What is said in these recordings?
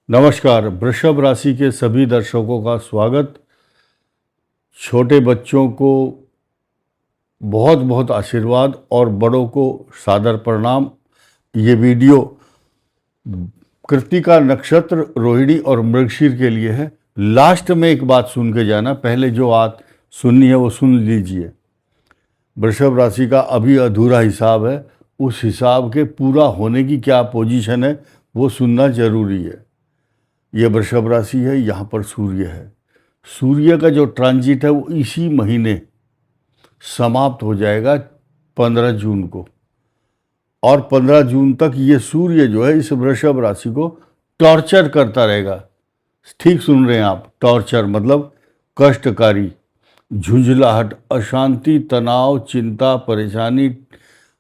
नमस्कार। वृषभ राशि के सभी दर्शकों का स्वागत। छोटे बच्चों को बहुत बहुत आशीर्वाद और बड़ों को सादर प्रणाम। ये वीडियो कृत्तिका नक्षत्र, रोहिणी और मृगशीर के लिए है। लास्ट में एक बात सुन के जाना, पहले जो बात सुननी है वो सुन लीजिए। वृषभ राशि का अभी अधूरा हिसाब है, उस हिसाब के पूरा होने की क्या पोजीशन है वो सुनना जरूरी है। ये वृषभ राशि है, यहाँ पर सूर्य है। सूर्य का जो ट्रांजिट है वो इसी महीने समाप्त हो जाएगा 15 जून को, और 15 जून तक ये सूर्य जो है इस वृषभ राशि को टॉर्चर करता रहेगा। ठीक सुन रहे हैं आप, टॉर्चर मतलब कष्टकारी, झुंझलाहट, अशांति, तनाव, चिंता, परेशानी,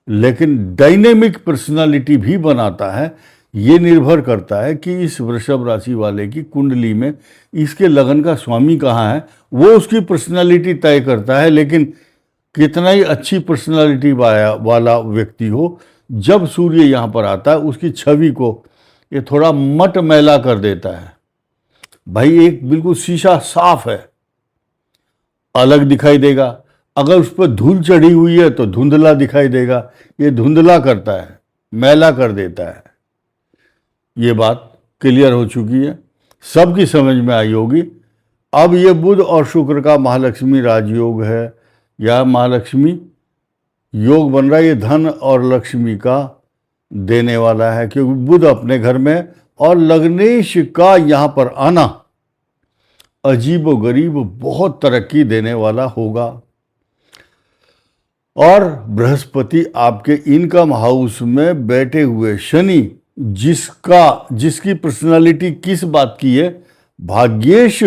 लेकिन डायनेमिक पर्सनालिटी भी बनाता है। ये निर्भर करता है कि इस वृषभ राशि वाले की कुंडली में इसके लगन का स्वामी कहाँ है, वो उसकी पर्सनालिटी तय करता है। लेकिन कितना ही अच्छी पर्सनालिटी वाला व्यक्ति हो, जब सूर्य यहाँ पर आता है उसकी छवि को ये थोड़ा मट मैला कर देता है। भाई एक बिल्कुल शीशा साफ है, अलग दिखाई देगा। अगर उस पर धूल चढ़ी हुई है तो धुंधला दिखाई देगा। ये धुंधला करता है, मैला कर देता है। ये बात क्लियर हो चुकी है, सबकी समझ में आई होगी। अब ये बुध और शुक्र का महालक्ष्मी राजयोग है, या महालक्ष्मी योग बन रहा है। ये धन और लक्ष्मी का देने वाला है, क्योंकि बुध अपने घर में और लग्नेश का यहाँ पर आना अजीब व गरीब बहुत तरक्की देने वाला होगा। और बृहस्पति आपके इनकम हाउस में बैठे हुए शनि, जिसकी पर्सनालिटी किस बात की है, भाग्येश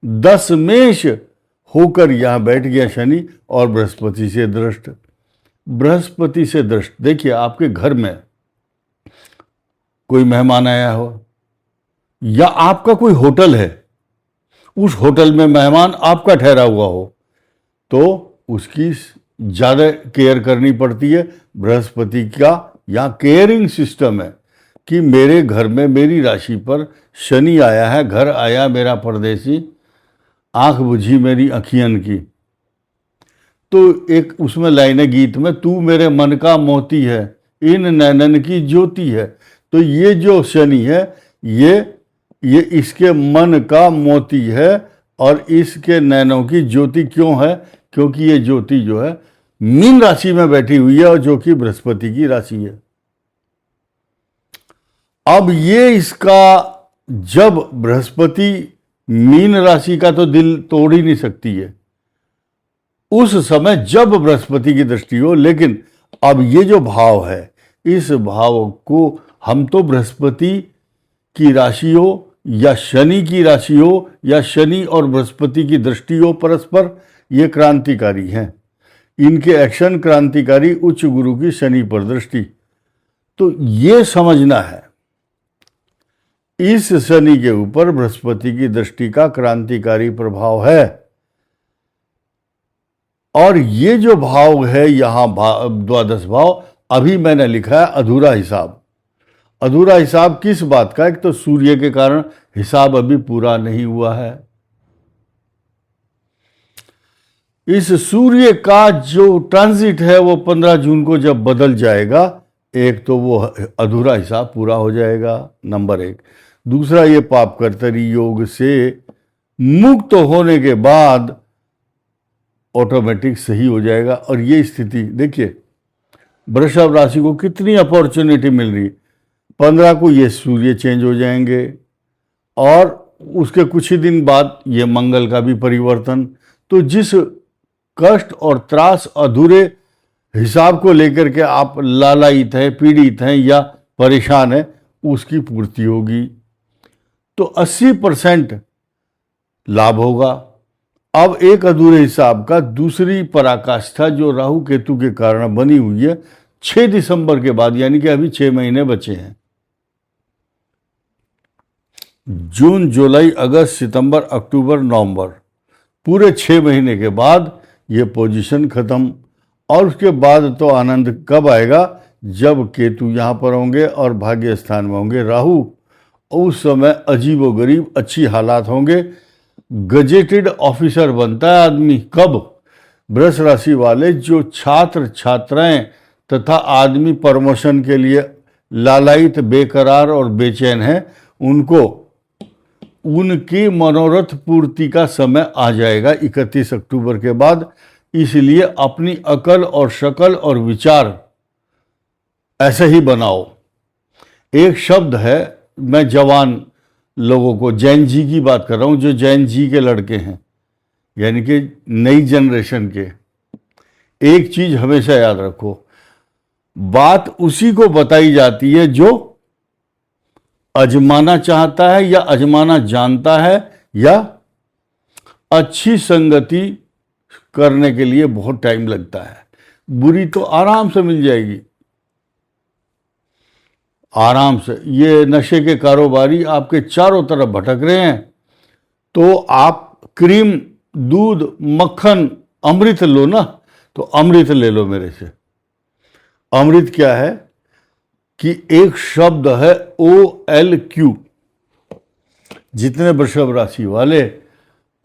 दशमेश होकर यहाँ बैठ गया शनि, और बृहस्पति से दृष्ट। बृहस्पति से दृष्ट, देखिए आपके घर में कोई मेहमान आया हो, या आपका कोई होटल है, उस होटल में मेहमान आपका ठहरा हुआ हो, तो उसकी ज़्यादा केयर करनी पड़ती है। बृहस्पति का यहाँ केयरिंग सिस्टम है कि मेरे घर में मेरी राशि पर शनि आया है, घर आया मेरा परदेसी, आंख बुझी मेरी अखियन की। तो एक उसमें लाइन है गीत में, तू मेरे मन का मोती है, इन नैनन की ज्योति है। तो ये जो शनि है ये इसके मन का मोती है, और इसके नैनों की ज्योति क्यों है? क्योंकि ये ज्योति जो है मीन राशि में बैठी हुई है, और जो कि बृहस्पति की राशि है। अब ये इसका, जब बृहस्पति मीन राशि का तो दिल तोड़ ही नहीं सकती है उस समय जब बृहस्पति की दृष्टि हो। लेकिन अब ये जो भाव है, इस भाव को हम तो बृहस्पति की राशि हो या शनि की राशि हो, या शनि और बृहस्पति की दृष्टि हो परस्पर, ये क्रांतिकारी हैं। इनके एक्शन क्रांतिकारी, उच्च गुरु की शनि पर दृष्टि। तो ये समझना है, इस शनि के ऊपर बृहस्पति की दृष्टि का क्रांतिकारी प्रभाव है। और ये जो भाव है यहाँ द्वादश भाव, अभी मैंने लिखा है अधूरा हिसाब। अधूरा हिसाब किस बात का? एक तो सूर्य के कारण हिसाब अभी पूरा नहीं हुआ है। इस सूर्य का जो ट्रांजिट है वो 15 जून को जब बदल जाएगा, एक तो वो अधूरा हिसाब पूरा हो जाएगा, नंबर एक। दूसरा, ये पाप कर्तरी योग से मुक्त होने के बाद ऑटोमेटिक सही हो जाएगा। और ये स्थिति देखिए, वृषभ राशि को कितनी अपॉर्चुनिटी मिल रही। 15 को ये सूर्य चेंज हो जाएंगे, और उसके कुछ ही दिन बाद ये मंगल का भी परिवर्तन। तो जिस कष्ट और त्रास, अधूरे हिसाब को लेकर के आप लालायित हैं, पीड़ित हैं या परेशान हैं, उसकी पूर्ति होगी। तो 80% लाभ होगा। अब एक अधूरे हिसाब का दूसरी पराकाष्ठा जो राहु केतु के कारण बनी हुई है, 6 दिसंबर के बाद, यानी कि अभी 6 महीने बचे हैं। जून, जुलाई, अगस्त, सितंबर, अक्टूबर, नवंबर, पूरे 6 महीने के बाद ये पोजीशन खत्म। और उसके बाद तो आनंद कब आएगा? जब केतु यहाँ पर होंगे और भाग्य स्थान में होंगे राहु, उस समय अजीबोगरीब अच्छी हालात होंगे। गजेटेड ऑफिसर बनता है आदमी कब? वृष राशि वाले जो छात्र छात्राएं तथा आदमी प्रमोशन के लिए लालायित, बेकरार और बेचैन हैं, उनको उनकी मनोरथ पूर्ति का समय आ जाएगा 31 अक्टूबर के बाद। इसलिए अपनी अकल और शकल और विचार ऐसे ही बनाओ। एक शब्द है, मैं जवान लोगों को, जैन जी की बात कर रहा हूं, जो जैन जी के लड़के हैं, यानी कि नई जनरेशन के, एक चीज हमेशा याद रखो, बात उसी को बताई जाती है जो अजमाना चाहता है या अजमाना जानता है या अच्छी संगति करने के लिए बहुत टाइम लगता है। बुरी तो आराम से मिल जाएगी, आराम से। ये नशे के कारोबारी आपके चारों तरफ भटक रहे हैं, तो आप क्रीम, दूध, मक्खन, अमृत लो ना, तो अमृत ले लो मेरे से। अमृत क्या है कि एक शब्द है OLQ। जितने वृषभ राशि वाले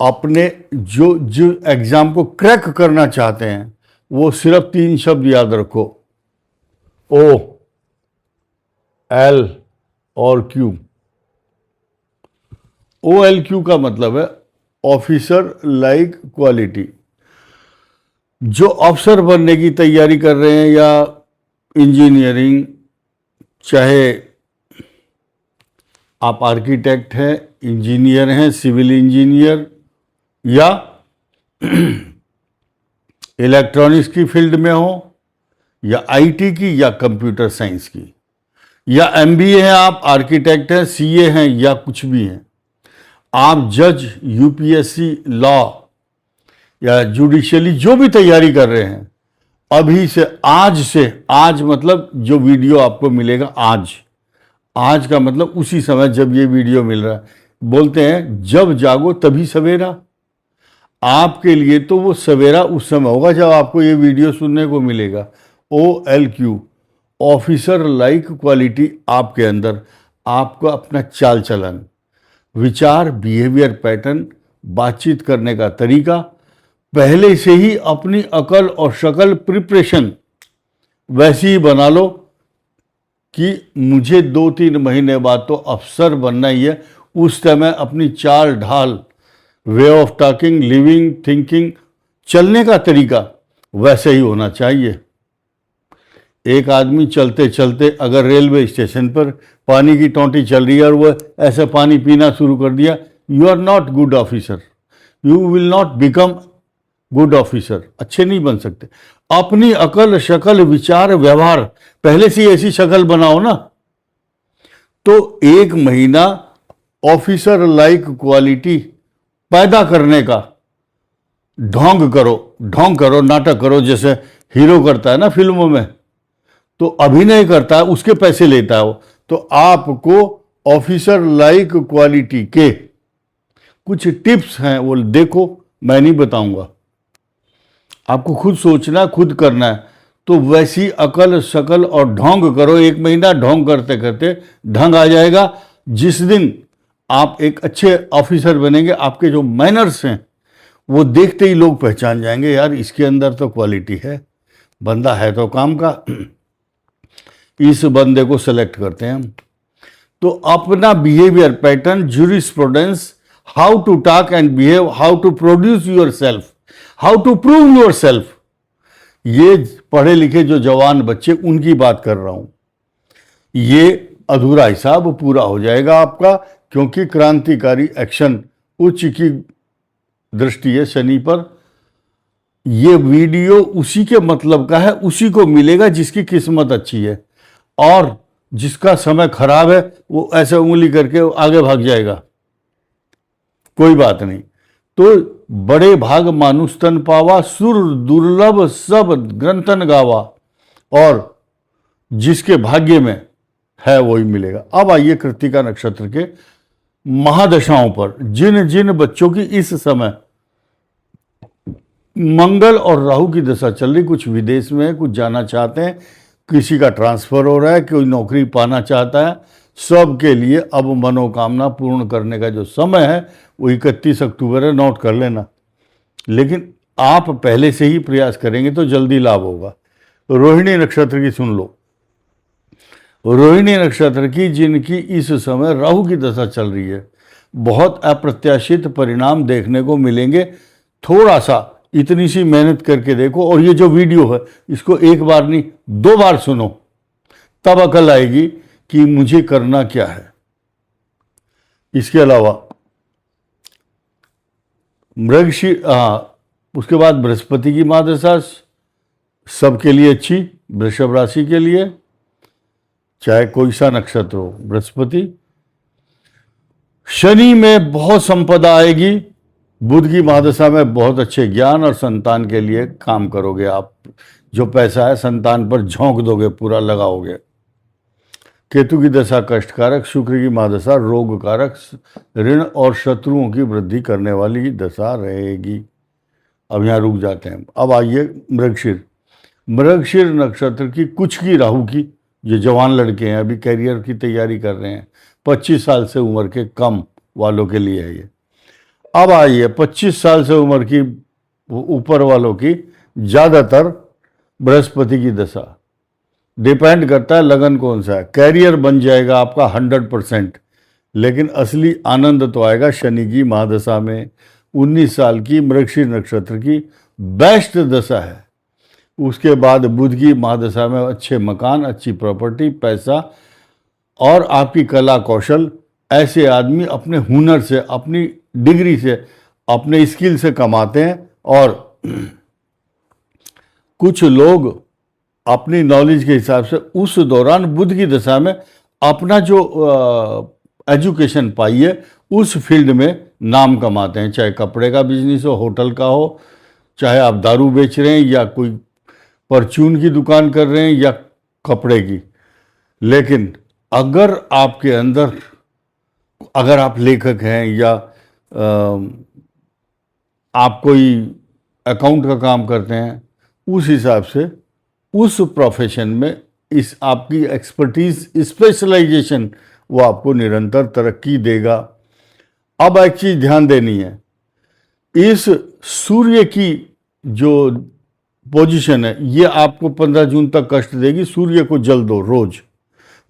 अपने जो एग्जाम को क्रैक करना चाहते हैं, वो सिर्फ 3 शब्द याद रखो, O, L और Q। OLQ का मतलब है ऑफिसर लाइक क्वालिटी। जो अफसर बनने की तैयारी कर रहे हैं या इंजीनियरिंग, चाहे आप आर्किटेक्ट हैं, इंजीनियर हैं, सिविल इंजीनियर या इलेक्ट्रॉनिक्स की फील्ड में हो, या IT की या कंप्यूटर साइंस की, या MBA हैं, आप आर्किटेक्ट हैं, CA हैं या कुछ भी हैं, आप जज, UPSC, लॉ या जुडिशियली जो भी तैयारी कर रहे हैं, अभी से, आज मतलब जो वीडियो आपको मिलेगा आज का मतलब उसी समय जब ये वीडियो मिल रहा है। बोलते हैं जब जागो तभी सवेरा। आपके लिए तो वो सवेरा उस समय होगा जब आपको ये वीडियो सुनने को मिलेगा। OLQ, ऑफिसर लाइक क्वालिटी आपके अंदर, आपका अपना चाल चलन, विचार, बिहेवियर पैटर्न, बातचीत करने का तरीका, पहले से ही अपनी अकल और शकल प्रिपरेशन वैसी ही बना लो कि मुझे 2-3 महीने बाद तो अफसर बनना ही है। उस समय अपनी चाल ढाल, way of talking, living, thinking, चलने का तरीका वैसे ही होना चाहिए। एक आदमी चलते चलते अगर रेलवे स्टेशन पर पानी की टोंटी चल रही है और वह ऐसे पानी पीना शुरू कर दिया, you are not good officer, you will not become good officer. अच्छे नहीं बन सकते। अपनी अकल, शकल, विचार, व्यवहार पहले से ऐसी शक्ल बनाओ ना, तो 1 महीना ऑफिसर लाइक क्वालिटी पैदा करने का ढोंग करो, नाटक करो, जैसे हीरो करता है ना फिल्मों में, तो अभिनय करता है, उसके पैसे लेता है वो। तो आपको ऑफिसर लाइक क्वालिटी के कुछ टिप्स हैं, वो देखो, मैं नहीं बताऊंगा, आपको खुद सोचना, खुद करना है। तो वैसी अकल, शकल और ढोंग करो। 1 महीना ढोंग करते करते ढंग आ जाएगा। जिस दिन आप एक अच्छे ऑफिसर बनेंगे, आपके जो मैनर्स हैं वो देखते ही लोग पहचान जाएंगे, यार इसके अंदर तो क्वालिटी है, बंदा है तो काम का, इस बंदे को सेलेक्ट करते हैं हम। तो अपना behaviour pattern, jurisprudence, how to talk and behave, how to produce yourself, how to prove yourself, ये पढ़े लिखे जो जवान बच्चे, उनकी बात कर रहा हूं। ये अधूरा हिसाब पूरा हो जाएगा आपका, क्योंकि क्रांतिकारी एक्शन उच्च की दृष्टि है शनि पर। ये वीडियो उसी के मतलब का है, उसी को मिलेगा जिसकी किस्मत अच्छी है, और जिसका समय खराब है वो ऐसे उंगली करके आगे भाग जाएगा, कोई बात नहीं। तो बड़े भाग मानुष तन पावा, सुर दुर्लभ सब ग्रंथन गावा, और जिसके भाग्य में है वही मिलेगा। अब आइए कृत्तिका नक्षत्र के महादशाओं पर। जिन जिन बच्चों की इस समय मंगल और राहु की दशा चल रही, कुछ विदेश में है, कुछ जाना चाहते हैं, किसी का ट्रांसफर हो रहा है, कोई नौकरी पाना चाहता है, सबके लिए अब मनोकामना पूर्ण करने का जो समय है वो 31 अक्टूबर है, नोट कर लेना। लेकिन आप पहले से ही प्रयास करेंगे तो जल्दी लाभ होगा। रोहिणी नक्षत्र की सुन लो। रोहिणी नक्षत्र की जिनकी इस समय राहु की दशा चल रही है, बहुत अप्रत्याशित परिणाम देखने को मिलेंगे। थोड़ा सा इतनी सी मेहनत करके देखो, और ये जो वीडियो है इसको एक बार नहीं 2 बार सुनो, तब अकल आएगी कि मुझे करना क्या है। इसके अलावा मृगशीर, उसके बाद बृहस्पति की महादशा सबके लिए अच्छी, वृषभ राशि के लिए चाहे कोई सा नक्षत्र हो। बृहस्पति, शनि में बहुत संपदा आएगी। बुध की महादशा में बहुत अच्छे ज्ञान और संतान के लिए काम करोगे आप। जो पैसा है संतान पर झोंक दोगे, पूरा लगाओगे। केतु की दशा कष्टकारक, शुक्र की महादशा रोग कारक, ऋण और शत्रुओं की वृद्धि करने वाली दशा रहेगी। अब यहाँ रुक जाते हैं। अब आइए मृगशीर। मृगशीर नक्षत्र की कुछ की राहु की, जो जवान लड़के हैं अभी कैरियर की तैयारी कर रहे हैं, 25 साल से उम्र के कम वालों के लिए है ये। अब आइए 25 साल से उम्र की ऊपर वालों की ज़्यादातर बृहस्पति की दशा। डिपेंड करता है लगन कौन सा है। कैरियर बन जाएगा आपका 100%, लेकिन असली आनंद तो आएगा शनि की महादशा में। 19 साल की मृगशीर नक्षत्र की बेस्ट दशा है। उसके बाद बुध की महादशा में अच्छे मकान, अच्छी प्रॉपर्टी, पैसा और आपकी कला कौशल। ऐसे आदमी अपने हुनर से, अपनी डिग्री से, अपने स्किल से कमाते हैं। और कुछ लोग अपनी नॉलेज के हिसाब से उस दौरान बुध की दशा में अपना जो एजुकेशन पाई है उस फील्ड में नाम कमाते हैं। चाहे कपड़े का बिजनेस हो, होटल का हो, चाहे आप दारू बेच रहे हैं या कोई परचून की दुकान कर रहे हैं या कपड़े की। लेकिन अगर आपके अंदर, अगर आप लेखक हैं या आप कोई अकाउंट का काम करते हैं, उस हिसाब से उस प्रोफेशन में इस आपकी एक्सपर्टीज, स्पेशलाइजेशन वो आपको निरंतर तरक्की देगा। अब एक चीज़ ध्यान देनी है, इस सूर्य की जो पोजीशन है ये आपको 15 जून तक कष्ट देगी। सूर्य को जल दो रोज,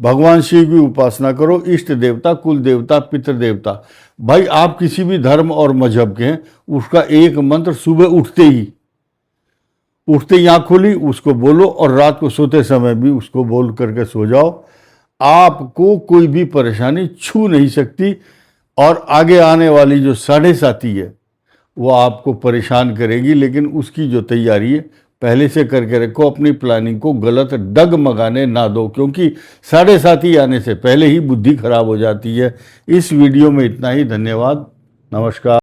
भगवान शिव की उपासना करो, इष्ट देवता, कुल देवता, पितृ देवता। भाई आप किसी भी धर्म और मजहब के हैं, उसका एक मंत्र सुबह उठते ही आँख खोली उसको बोलो, और रात को सोते समय भी उसको बोल करके सो जाओ। आपको कोई भी परेशानी छू नहीं सकती। और आगे आने वाली जो 7.5 है वो आपको परेशान करेगी, लेकिन उसकी जो तैयारी है पहले से करके रखो। अपनी प्लानिंग को गलत डगमगाने ना दो, क्योंकि 7.5 आने से पहले ही बुद्धि खराब हो जाती है। इस वीडियो में इतना ही। धन्यवाद, नमस्कार।